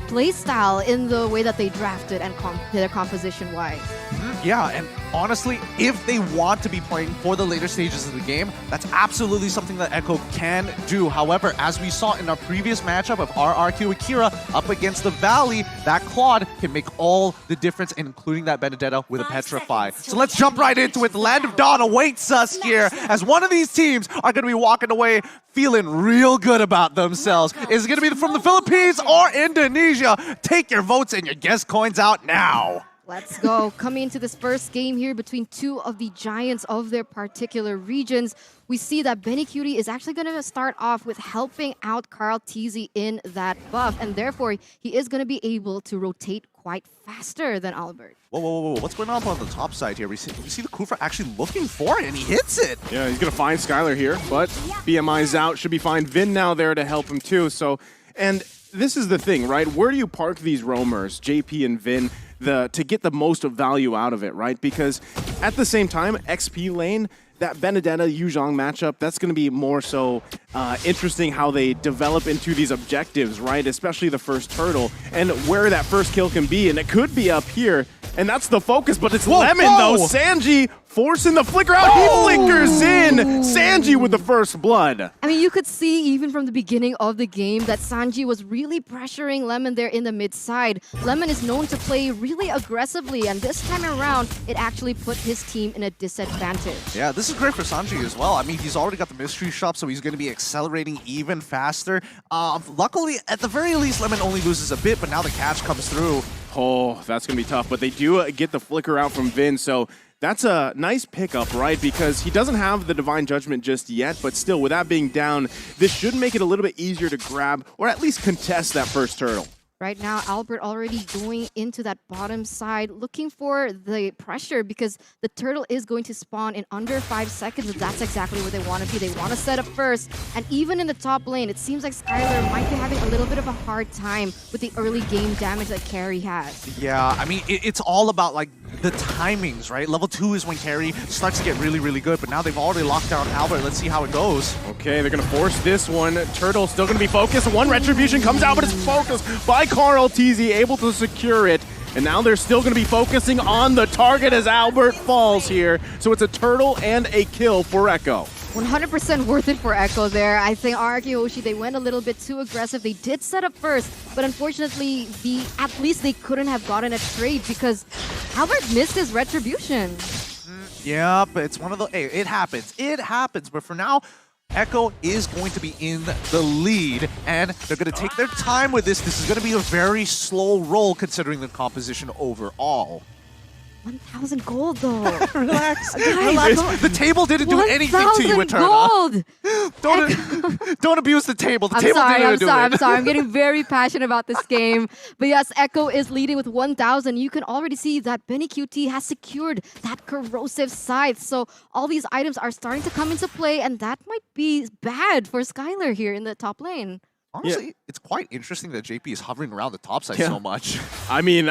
play style in the way that they drafted and their composition-wise. Yeah, and honestly, if they want to be playing for the later stages of the game, that's absolutely something that Echo can do. However, as we saw in our previous matchup of RRQ Akira up against the Valley, that Claude can make all the difference, including that Benedetta with a Petrify. So let's jump right into it. The Land of Dawn awaits us here, as one of these teams are going to be walking away feeling real good about themselves. Is it going to be from the Philippines or Indonesia? Take your votes and your guess coins out now. Let's go. Coming into this first game here between two of the giants of their particular regions, we see that Benny Cutie is actually going to start off with helping out Carl Teasy in that buff, and therefore he is going to be able to rotate quite faster than Albert. Whoa. What's going on the top side here? We see the Kufra actually looking for it, and he hits it. Yeah, he's going to find Skylar here, but BMI's out. Should be fine. Vin now there to help him too. So, and this is the thing, right? Where do you park these roamers, JP and Vin, to get the most value out of it, right? Because at the same time, XP lane, that Benedetta Yuzhong matchup, that's going to be more so interesting how they develop into these objectives, right? Especially the first turtle and where that first kill can be. And it could be up here. And that's the focus, but it's Lemon though. Sanji forcing the flicker out. He flickers in. Sanji with the first blood. I mean, you could see even from the beginning of the game that Sanji was really pressuring Lemon there in the mid side. Lemon is known to play really aggressively, and this time around, it actually put his team in a disadvantage. Yeah, this is great for Sanji as well. I mean, he's already got the mystery shop, so he's going to be accelerating even faster. Luckily, at the very least, Lemon only loses a bit, but now the catch comes through. Oh, that's going to be tough, but they do get the flicker out from Vin, so that's a nice pickup, right? Because he doesn't have the Divine Judgment just yet, but still, with that being down, this should make it a little bit easier to grab or at least contest that first turtle. Right now, Albert already going into that bottom side, looking for the pressure because the turtle is going to spawn in under 5 seconds. That's exactly what they want to be. They want to set up first. And even in the top lane, it seems like Skylar might be having a little bit of a hard time with the early game damage that Carry has. Yeah, I mean, it's all about like the timings, right? Level 2 is when Carry starts to get really, really good, but now they've already locked down Albert. Let's see how it goes. Okay, they're going to force this one. Turtle still going to be focused. One Retribution comes out, but it's focused by Carl TZ, able to secure it. And now they're still going to be focusing on the target as Albert falls here. So it's a turtle and a kill for Echo. 100% worth it for Echo there. I think RRQ Hoshi, they went a little bit too aggressive. They did set up first, but unfortunately, at least they couldn't have gotten a trade because Albert missed his Retribution. Yeah, but it's one of the... Hey, it happens. It happens. But for now, Echo is going to be in the lead, and they're going to take their time with this. This is going to be a very slow roll considering the composition overall. 1,000 gold though. Relax. Guys, Relax. The table didn't do anything to you, Eterna. gold! Don't abuse the table. The table didn't do it. I'm sorry. I'm getting very passionate about this game. But yes, Echo is leading with 1,000. You can already see that Benny QT has secured that corrosive scythe. So all these items are starting to come into play, and that might be bad for Skylar here in the top lane. Honestly, it's quite interesting that JP is hovering around the top side so much. I mean...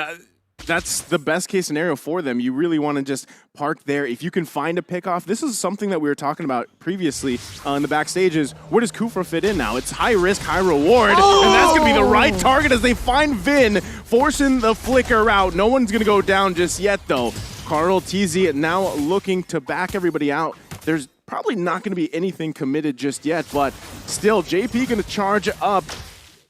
that's the best case scenario for them. You really want to just park there. If you can find a pickoff, this is something that we were talking about previously in the backstages. Where does Kufra fit in now? It's high risk, high reward, and that's going to be the right target as they find Vin, forcing the flicker out. No one's going to go down just yet, though. Carl TZ now looking to back everybody out. There's probably not going to be anything committed just yet, but still, JP going to charge up.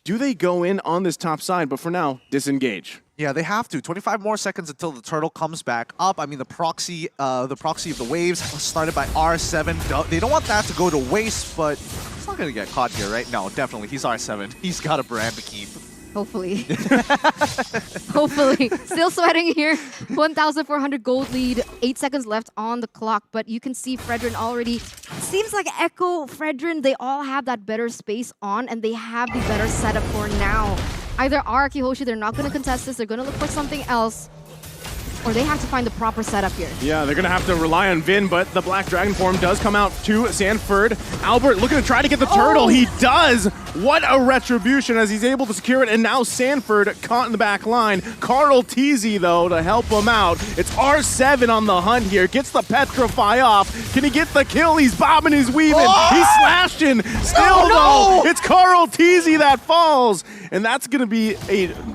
Do they go in on this top side? But for now, disengage. Yeah, they have to. 25 more seconds until the turtle comes back up. I mean, the proxy of the waves started by R7. They don't want that to go to waste, but he's not going to get caught here, right? No, definitely. He's R7. He's got a brand to keep. Hopefully. Hopefully. Still sweating here. 1,400 gold lead. 8 seconds left on the clock. But you can see Fredrin already. Seems like Echo, Fredrin, they all have that better space on, and they have the better setup for now. Either RRQ Hoshi, they're not going to contest this. They're going to look for something else. Or they have to find the proper setup here. Yeah, they're going to have to rely on Vin, but the Black Dragon form does come out to Sanford. Albert looking to try to get the turtle. He does. What a retribution as he's able to secure it. And now Sanford caught in the back line. Carl TZ, though, to help him out. It's R7 on the hunt here. Gets the Petrify off. Can he get the kill? He's bobbing, he's weaving. He's slashing. Still, though, it's Carl TZ that falls. and that's going to be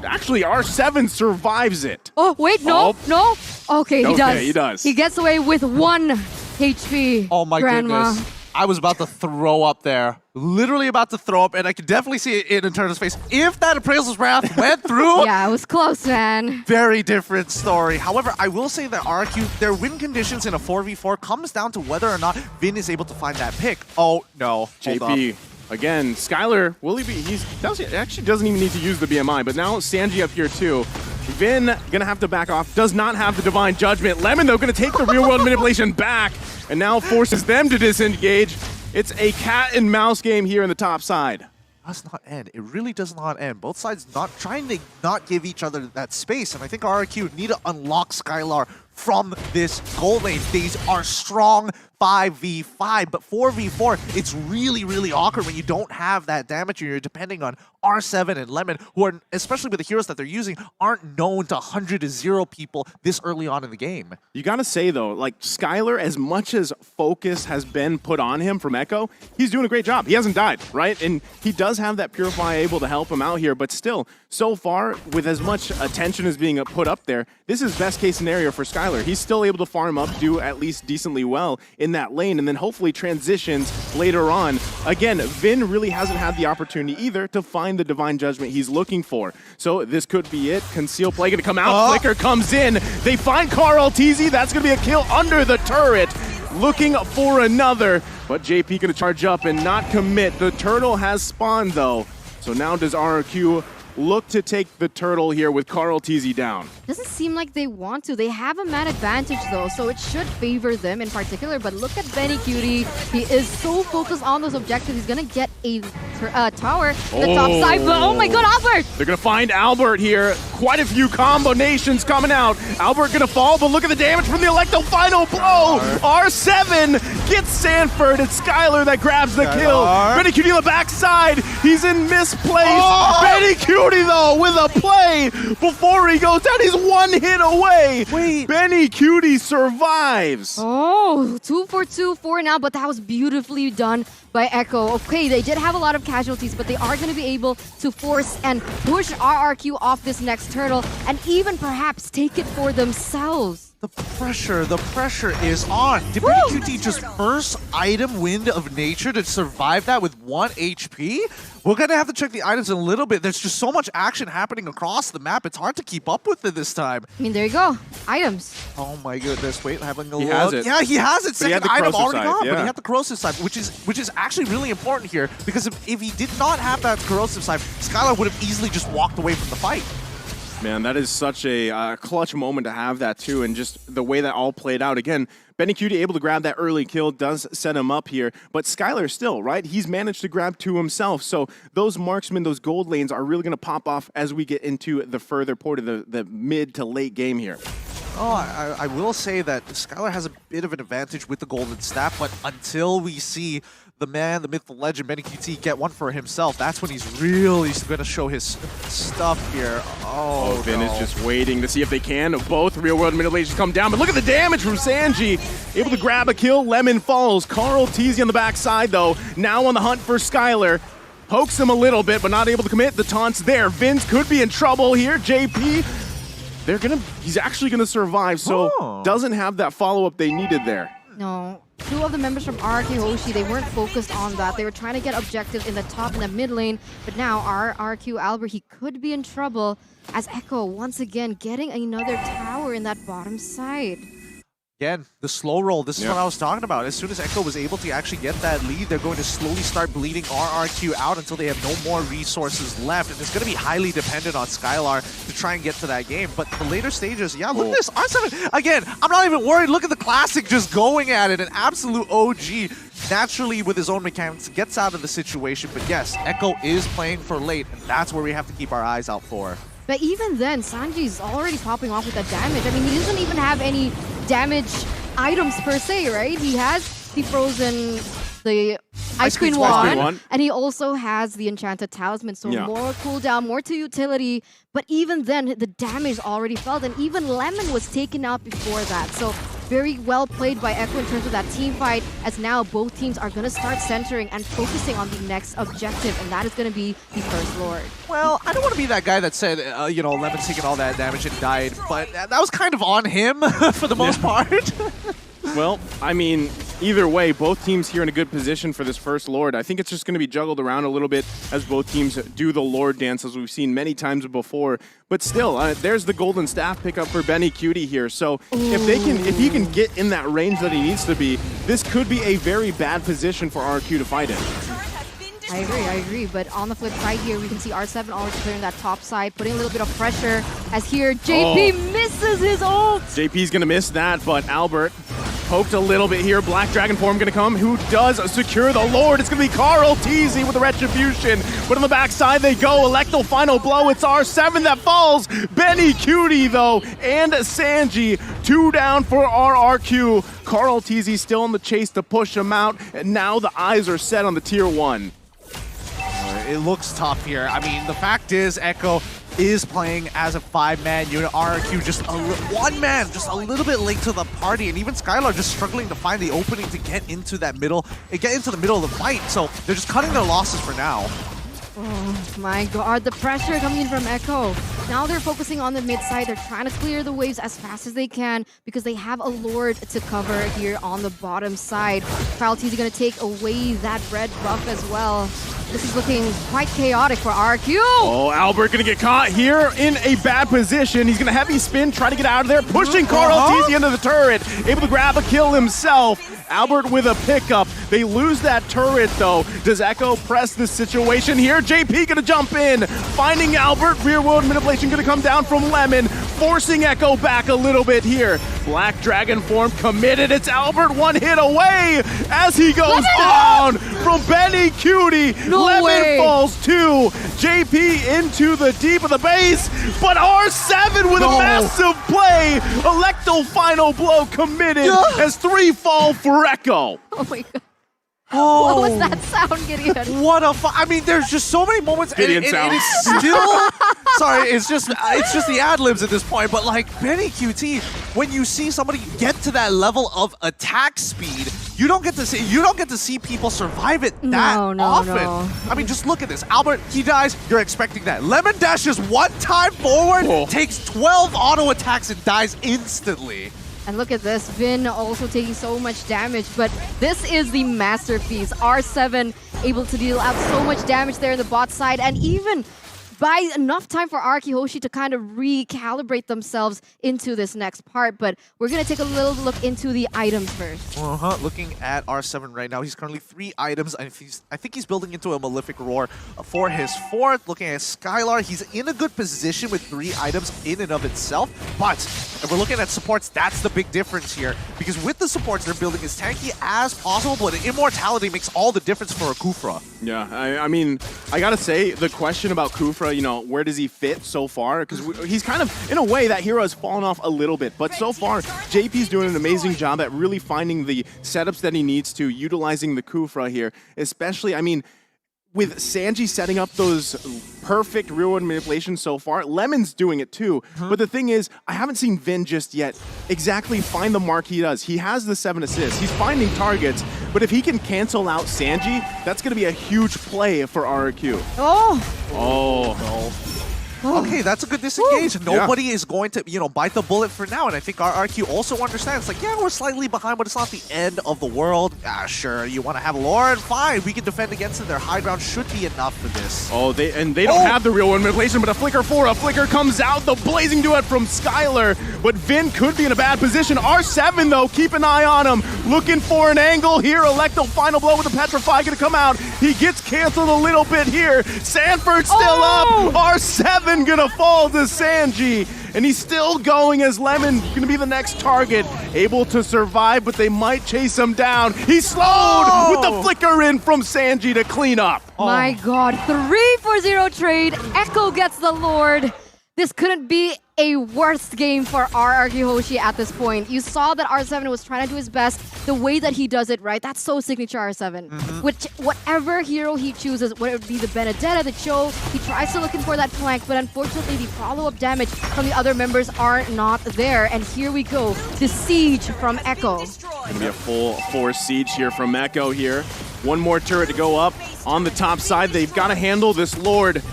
actually R7 survives it. Oh, wait, no, no. Okay, he Okay, does. he does. He gets away with 1 HP. Oh my Grandma. goodness. I was about to throw up there. Literally about to throw up, and I could definitely see it in Eterna's face. If that Appraisal's Wrath went through, Yeah, it was close, man. very different story. However, I will say that RQ, their win conditions in a 4v4 comes down to whether or not Vin is able to find that pick. Oh, no. Hold up. JP. Again, Skylar, will he be? He actually doesn't even need to use the BMI, but now Sanji up here too. Vin gonna have to back off, does not have the Divine Judgment. Lemon, though, gonna take the real world manipulation back and now forces them to disengage. It's a cat and mouse game here in the top side. Does not end. It really does not end. Both sides not trying to not give each other that space, and I think RRQ need to unlock Skylar from this gold lane. These are strong 5v5, but 4v4, it's really, really awkward when you don't have that damage and you're depending on R7 and Lemon, who are, especially with the heroes that they're using, aren't known to 100-0 people this early on in the game. You gotta say though, like Skylar, as much as focus has been put on him from Echo, he's doing a great job. He hasn't died, right? And he does have that Purify able to help him out here, but still, so far, with as much attention as being put up there, this is best case scenario for Skylar. He's still able to farm up, do at least decently well in that lane, and then hopefully transitions later on. Again, Vin really hasn't had the opportunity either to find the Divine Judgment he's looking for. So this could be it. Conceal Play gonna come out, Flicker comes in. They find Carl TZ, that's gonna be a kill under the turret. Looking for another, but JP gonna charge up and not commit. The turtle has spawned though. So now does RRQ look to take the turtle here with Carl TZ down. Doesn't seem like they want to. They have a man advantage though, so it should favor them in particular. But look at Benny Cutie. He is so focused on those objectives. He's gonna get a tower on the top side. But oh my god, Albert! They're gonna find Albert here. Quite a few combinations coming out. Albert gonna fall, but look at the damage from the Electo final blow. R7 gets Sanford. It's Skylar that grabs the kill. Benny Cutie on the backside. He's in misplaced. Benny Cutie though with a play before he goes down. He's one hit away. Wait. Benny Cutie survives. Oh, 2 for 2 for now, but that was beautifully done by Echo. Okay, they did have a lot of casualties, but they are going to be able to force and push RRQ off this next turtle and even perhaps take it for themselves. The pressure is on. Did Benny QT just first item Wind of Nature to survive that with 1 HP? We're gonna have to check the items in a little bit. There's just so much action happening across the map. It's hard to keep up with it this time. I mean, there you go. Items. Oh my goodness. Wait, having a He look. has it. Yeah, he has it. But he had Second the item corrosive already side, gone, but yeah. he had the corrosive side, which is actually really important here because if he did not have that corrosive side, Skylar would have easily just walked away from the fight. Man, that is such a clutch moment to have that too, and just the way that all played out. Again, Benny Cutie able to grab that early kill does set him up here, but Skylar still, right? He's managed to grab 2 himself, so those marksmen, those gold lanes are really going to pop off as we get into the further part of the mid to late game here. Oh, I will say that Skylar has a bit of an advantage with the golden staff, but until we see the man, the myth, the legend, Benny QT get one for himself, that's when he's really going to show his stuff here. Oh, Vin no. is just waiting to see if they can. Both real-world manipulations come down, but look at the damage from Sanji. Able to grab a kill, Lemon falls. Carl TZ on the backside, though, now on the hunt for Skylar. Pokes him a little bit, but not able to commit. The taunt's there. Vince could be in trouble here. JP, he's actually gonna survive, so doesn't have that follow-up they needed there. No. 2 of the members from RRQ Hoshi, they weren't focused on that. They were trying to get objectives in the top and the mid lane, but now RRQ Albert, he could be in trouble as Echo once again getting another tower in that bottom side. Again, the slow roll, this is what I was talking about. As soon as Echo was able to actually get that lead, they're going to slowly start bleeding RRQ out until they have no more resources left. And it's going to be highly dependent on Skylar to try and get to that game. But the later stages, yeah, look at this. R7, again, I'm not even worried. Look at the Classic just going at it. An absolute OG, naturally with his own mechanics, gets out of the situation. But yes, Echo is playing for late, and that's where we have to keep our eyes out for. But even then, Sanji's already popping off with that damage. I mean, he doesn't even have any damage items per se, right? He has the frozen, the Ice Queen wand, and he also has the Enchanted Talisman, so more cooldown, more to utility. But even then, the damage already felt, and even Lemon was taken out before that. So very well played by Echo in terms of that team fight, as now both teams are going to start centering and focusing on the next objective, and that is going to be the First Lord. Well, I don't want to be that guy that said, Lemon's taking all that damage and died, but that was kind of on him for the most part. Well, I mean, either way, both teams here in a good position for this First Lord. I think it's just going to be juggled around a little bit as both teams do the Lord dance, as we've seen many times before. But still, there's the golden staff pickup for Benny Cutie here. So if he can get in that range that he needs to be, this could be a very bad position for RQ to fight in. I agree. But on the flip side here, we can see R7 already clearing that top side, putting a little bit of pressure, as here JP misses his ult. JP's going to miss that, but Albert poked a little bit here. Black Dragon form going to come. Who does secure the Lord? It's going to be Carl Teasy with the Retribution. But on the backside they go. Electo final blow. It's R7 that falls. Benny Cutie, though, and Sanji. 2 down for RRQ. Carl Teasy still on the chase to push him out. And now the eyes are set on the tier 1. It looks tough here. I mean, the fact is, Echo is playing as a 5-man unit. RRQ just one man, just a little bit late to the party, and even Skylar just struggling to find the opening to get into that middle, get into the middle of the fight. So they're just cutting their losses for now. Oh my god, the pressure coming in from Echo. Now they're focusing on the mid side. They're trying to clear the waves as fast as they can because they have a Lord to cover here on the bottom side. Kyle T's going to take away that red buff as well. This is looking quite chaotic for RQ. Oh, Albert going to get caught here in a bad position. He's going to heavy spin, try to get out of there, pushing Carl Teasy into the turret. Able to grab a kill himself. Albert with a pickup. They lose that turret, though. Does Echo press this situation here? JP going to jump in, finding Albert. Rear world manipulation going to come down from Lemon, forcing Echo back a little bit here. Black Dragon form committed. It's Albert 1 hit away as he goes down from Benny Cutie. No Lemon way. falls 2. JP into the deep of the base, but R7 with a massive play. Electo final blow committed as 3 fall for Echo. Oh my god. Oh. What was that sound, Gideon? What a I mean, there's just so many moments. Gideon sound. It's still sorry. It's just the ad libs at this point. But like Benny QT, when you see somebody get to that level of attack speed, you don't get to see people survive it that often. No. I mean, just look at this. Albert, he dies. You're expecting that. Lemon dashes one time forward, takes 12 auto attacks and dies instantly. And look at this, Vin also taking so much damage, but this is the masterpiece. R7 able to deal out so much damage there in the bot side, and even buy enough time for Arki Hoshi to kind of recalibrate themselves into this next part. But we're going to take a little look into the items first. Looking at R7 right now, he's currently 3 items. I think he's building into a Malefic Roar for his 4th. Looking at Skylar, he's in a good position with 3 items in and of itself. But if we're looking at supports, that's the big difference here. Because with the supports, they're building as tanky as possible, but Immortality makes all the difference for a Kufra. Yeah, I mean, I gotta say, the question about Kufra, where does he fit so far? Because he's kind of, in a way, that hero has fallen off a little bit. But so far, JP's doing an amazing job at really finding the setups that he needs to, utilizing the Kufra here. Especially, I mean, with Sanji setting up those perfect real-world manipulations so far, Lemon's doing it too. But the thing is, I haven't seen Vin just yet exactly find the mark he does. He has the 7 assists. He's finding targets. But if he can cancel out Sanji, that's going to be a huge play for RQ. Oh, no. Okay, that's a good disengage. Nobody is going to, bite the bullet for now. And I think our RQ also understands, like, yeah, we're slightly behind, but it's not the end of the world. Sure, you want to have Lord? Fine, we can defend against it. Their high ground should be enough for this. They don't have the real one manipulation, but a flicker comes out. The blazing duet from Skylar, but Vin could be in a bad position. R7, though, keep an eye on him. Looking for an angle here. Electo final blow with the Petrify going to come out. He gets canceled a little bit here. Sanford still up. R7 gonna fall to Sanji, and he's still going as Lemon gonna be the next target. Able to survive, but they might chase him down. He's slowed with the flicker in from Sanji to clean up. My god, 3-for-0 trade. Echo gets the Lord. This couldn't be a worst game for RRQ Hoshi at this point. You saw that R7 was trying to do his best. The way that he does it, right? That's so signature R7. Which, whatever hero he chooses, whether it be the Benedetta, the Cho, he tries to looking for that flank, but unfortunately the follow-up damage from the other members are not there. And here we go, the siege from Echo. Gonna be a full force siege here from Echo here. One more turret to go up on the top side. They've got to handle this Lord.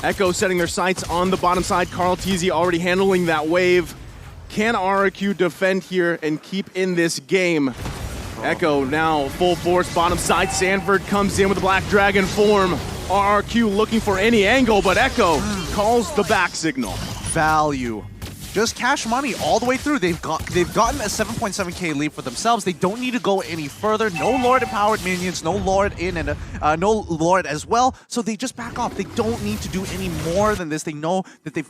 Echo setting their sights on the bottom side. Carl Teasy already handling that wave. Can RRQ defend here and keep in this game? Echo now full force bottom side. Sanford comes in with the Black Dragon form. RRQ looking for any angle, but Echo calls the back signal. Value. Just cash money all the way through. They've gotten a 7.7k lead for themselves. They don't need to go any further. No Lord empowered minions, no Lord in and no Lord as well. So they just back off. They don't need to do any more than this. They know that they're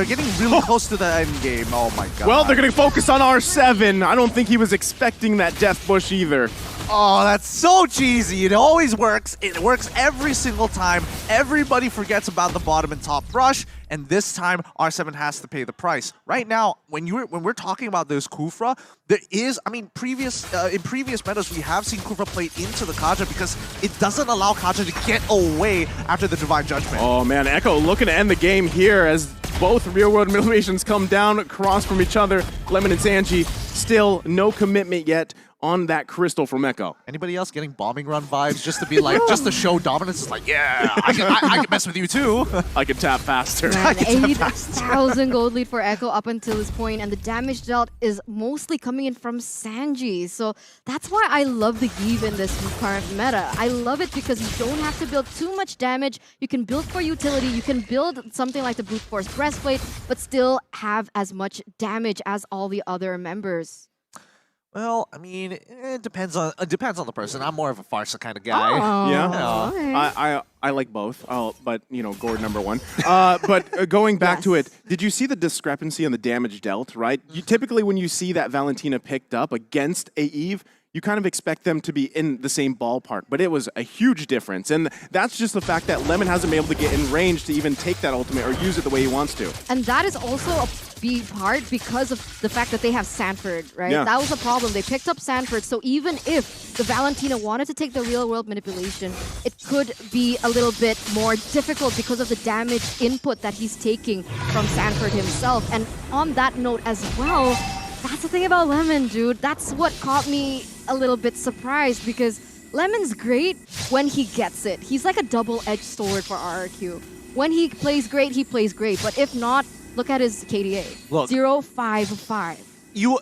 getting really close to the end game. Oh my god. Well, they're going to focus on R7. I don't think he was expecting that death bush either. Oh, that's so cheesy. It always works. It works every single time. Everybody forgets about the bottom and top rush, and this time R7 has to pay the price. Right now, when we're talking about those Kufra, there is, I mean, in previous metas, we have seen Kufra play into the Kaja because it doesn't allow Kaja to get away after the Divine Judgment. Oh man, Echo looking to end the game here as both real-world mutilations come down across from each other. Lemon and Sanji, still no commitment yet on that crystal from Echo. Anybody else getting bombing run vibes just to be like, just to show dominance? Is like, yeah, I can mess with you too. I can tap faster. Man, 8,000 gold lead for Echo up until this point, and the damage dealt is mostly coming in from Sanji. So that's why I love the Eve in this current meta. I love it because you don't have to build too much damage. You can build for utility. You can build something like the Brute Force Breastplate, but still have as much damage as all the other members. Well, I mean, it depends on the person. I'm more of a Farsa kind of guy. Oh, Yeah, okay. I like both, but you know, Gord #1. But going back to it, did you see the discrepancy in the damage dealt? Right, you typically when you see that Valentina picked up against a Eve, you kind of expect them to be in the same ballpark, but it was a huge difference. And that's just the fact that Lemon hasn't been able to get in range to even take that ultimate or use it the way he wants to. And that is also a big part because of the fact that they have Sanford, right? Yeah. That was a problem. They picked up Sanford, so even if the Valentina wanted to take the real-world manipulation, it could be a little bit more difficult because of the damage input that he's taking from Sanford himself. And on that note as well, that's the thing about Lemon, dude. That's what caught me a little bit surprised because Lemon's great when he gets it. He's like a double-edged sword for RRQ. When he plays great, he plays great. But if not, look at his KDA. Look. 0.55.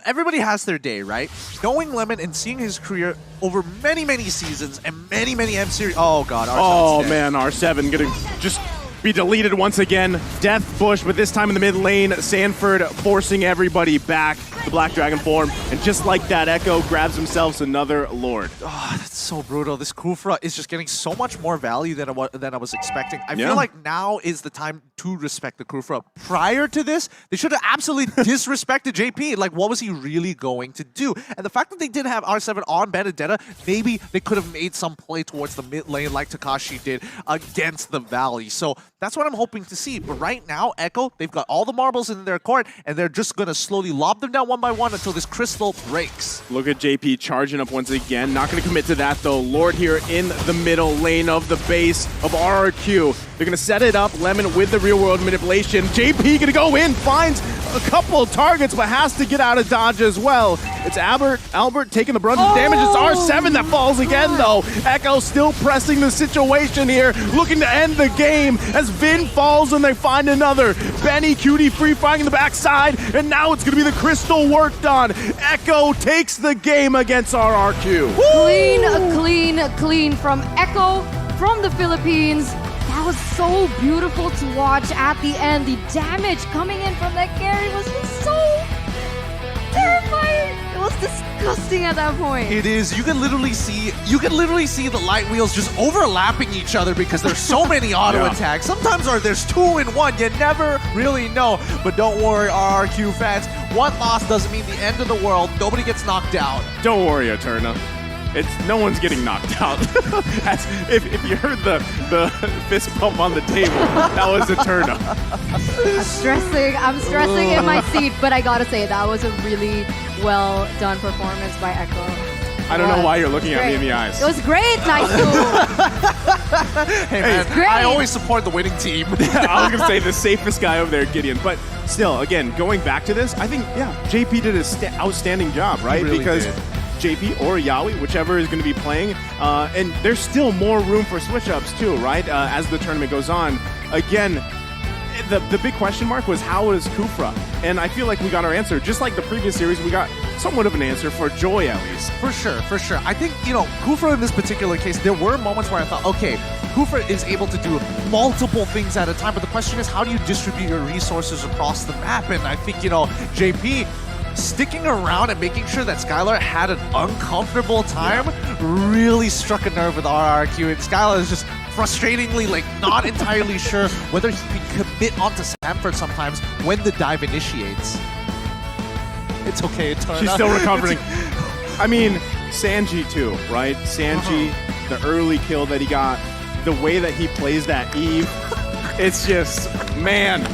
Everybody has their day, right? Knowing Lemon and seeing his career over many, many seasons and many, many M series. Oh god, R7's Oh dead. man, R7 gonna just be deleted once again. Death Bush, but this time in the mid lane, Sanford forcing everybody back. The Black Dragon form, and just like that, Echo grabs himself another Lord. Oh, that's so brutal. This Kufra is just getting so much more value than I was expecting. I Yeah. feel like now is the time to respect the Kufra. Prior to this, they should have absolutely disrespected JP. Like, what was he really going to do? And the fact that they did have R7 on Benedetta, maybe they could have made some play towards the mid lane like Takashi did against the Valley. So that's what I'm hoping to see. But right now, Echo, they've got all the marbles in their court, and they're just going to slowly lob them down one by one until this crystal breaks. Look at JP charging up once again. Not going to commit to that, though. Lord here in the middle lane of the base of RRQ. They're going to set it up. Lemon with the real-world manipulation. JP going to go in, finds a couple of targets, but has to get out of dodge as well. It's Albert taking the brunt of the damage. It's R7 that falls again, though. Echo still pressing the situation here, looking to end the game as Vin falls and they find another. Benny Cutie free-firing in the backside, and now it's going to be the crystal worked on. Echo takes the game against RRQ. Clean from Echo from the Philippines. That was so beautiful to watch at the end. The damage coming in from that carry was just so terrifying. It was disgusting at that point. It is. You can literally see the light wheels just overlapping each other because there's so many auto attacks. Sometimes there's two in one. You never really know. But don't worry, RRQ fans. One loss doesn't mean the end of the world. Nobody gets knocked out. Don't worry, Eterna. no one's getting knocked out. if you heard the fist bump on the table, that was a turn up. I'm stressing in my seat, but I gotta say that was a really well done performance by Echo. I don't know why you're looking at me in the eyes. It was great, nice move. Hey man, great. I always support the winning team. I was gonna say the safest guy over there, Gideon. But still, again, going back to this, I think JP did an outstanding job, right? Really because did. JP or Yawi, whichever is going to be playing, and there's still more room for switch-ups too, right? As the tournament goes on, again. The big question mark was how is Kufra? And I feel like we got our answer. Just like the previous series, we got somewhat of an answer for Joy at least. For sure, for sure. I think, Kufra in this particular case, there were moments where I thought, okay, Kufra is able to do multiple things at a time, but the question is how do you distribute your resources across the map? And I think, JP sticking around and making sure that Skylar had an uncomfortable time really struck a nerve with RRQ, and Skylar is just frustratingly not entirely sure whether he can commit onto Sanford sometimes when the dive initiates. It's okay, She's still recovering. I mean, Sanji too, right? Sanji, the early kill that he got, the way that he plays that Eve, it's just, man.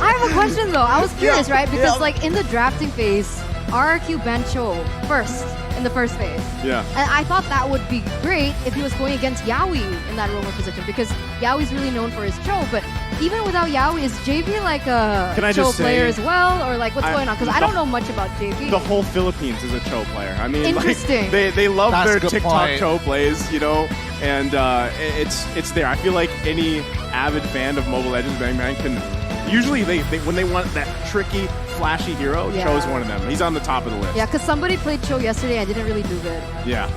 I have a question though. I was curious, right? Because in the drafting phase, RRQ banned Cho first in the first phase. Yeah. And I thought that would be great if he was going against Yawi in that roamer position because Yawi's really known for his Cho. But even without Yawi, is JP like a Cho player as well? Or what's going on? Because I don't know much about JP. The whole Philippines is a Cho player. I mean, interesting. They love their TikTok point. Cho plays, and it's there. I feel like any avid fan of Mobile Legends Bang Bang can usually they when they want that tricky, flashy hero, Cho's one of them. He's on the top of the list. Yeah, because somebody played Cho yesterday and didn't really do good. Yeah.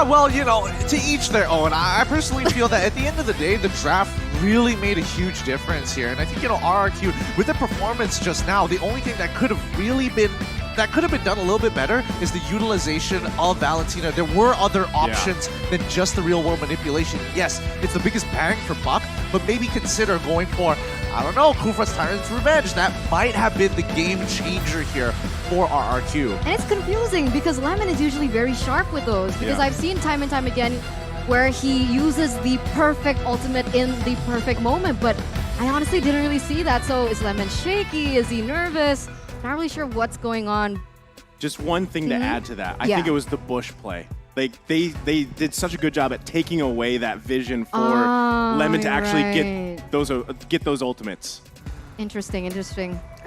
Well, to each their own. I personally feel that at the end of the day, the draft really made a huge difference here. And I think, RRQ, with the performance just now, the only thing that could have really been done a little bit better is the utilization of Valentina. There were other options than just the real-world manipulation. Yes, it's the biggest bang for buck, but maybe consider going for, I don't know, Kufra's Tyrant's Revenge. That might have been the game changer here for RRQ. And it's confusing because Lemon is usually very sharp with those because I've seen time and time again where he uses the perfect ultimate in the perfect moment, but I honestly didn't really see that. So is Lemon shaky? Is he nervous? Not really sure what's going on. Just one thing to add to that. I think it was the Bush play. They did such a good job at taking away that vision for Lemon to actually get those ultimates. Interesting.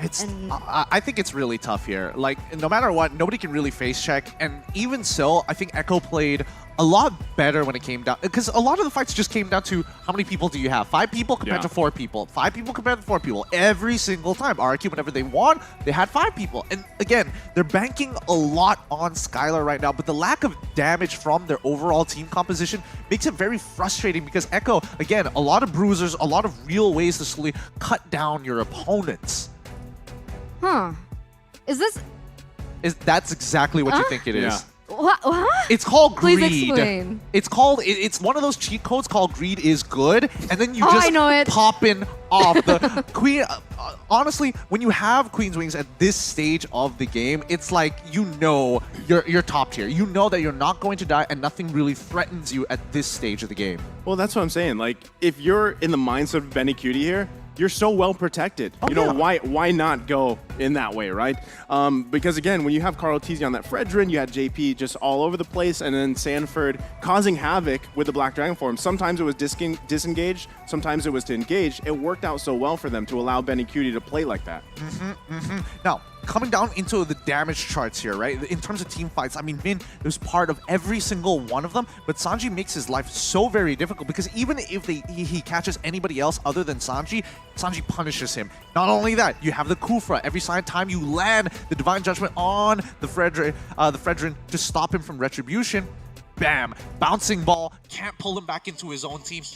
I think it's really tough here. No matter what, nobody can really face check. And even so, I think Echo played a lot better when it came down. Because a lot of the fights just came down to how many people do you have? 5 people compared to 4 people. 5 people compared to 4 people. Every single time. RRQ, whenever they won, they had 5 people. And again, they're banking a lot on Skylar right now. But the lack of damage from their overall team composition makes it very frustrating because Echo, again, a lot of bruisers, a lot of real ways to slowly cut down your opponents. Huh. That's exactly what you think it is. Yeah. What? It's called greed. Please explain. It's one of those cheat codes called greed is good, and then you just I know it. popping off the queen. Honestly, when you have Queen's Wings at this stage of the game, it's like you're top tier. You know that you're not going to die, and nothing really threatens you at this stage of the game. Well, that's what I'm saying. If you're in the mindset of Benny Cutie here, you're so well protected. Why not go in that way, right? Because again, when you have Carl Teasy on that Fredrin, you had JP just all over the place, and then Sanford causing havoc with the Black Dragon form. Sometimes it was disengaged, sometimes it was to engage. It worked out so well for them to allow Benny Cutie to play like that. Now, coming down into the damage charts here, right? In terms of team fights, I mean, Min was part of every single one of them, but Sanji makes his life so very difficult because even if he catches anybody else other than Sanji, Sanji punishes him. Not only that, you have the Kufra. Every time you land the Divine Judgment on the Fredrin to stop him from retribution, bam, bouncing ball, can't pull him back into his own team. He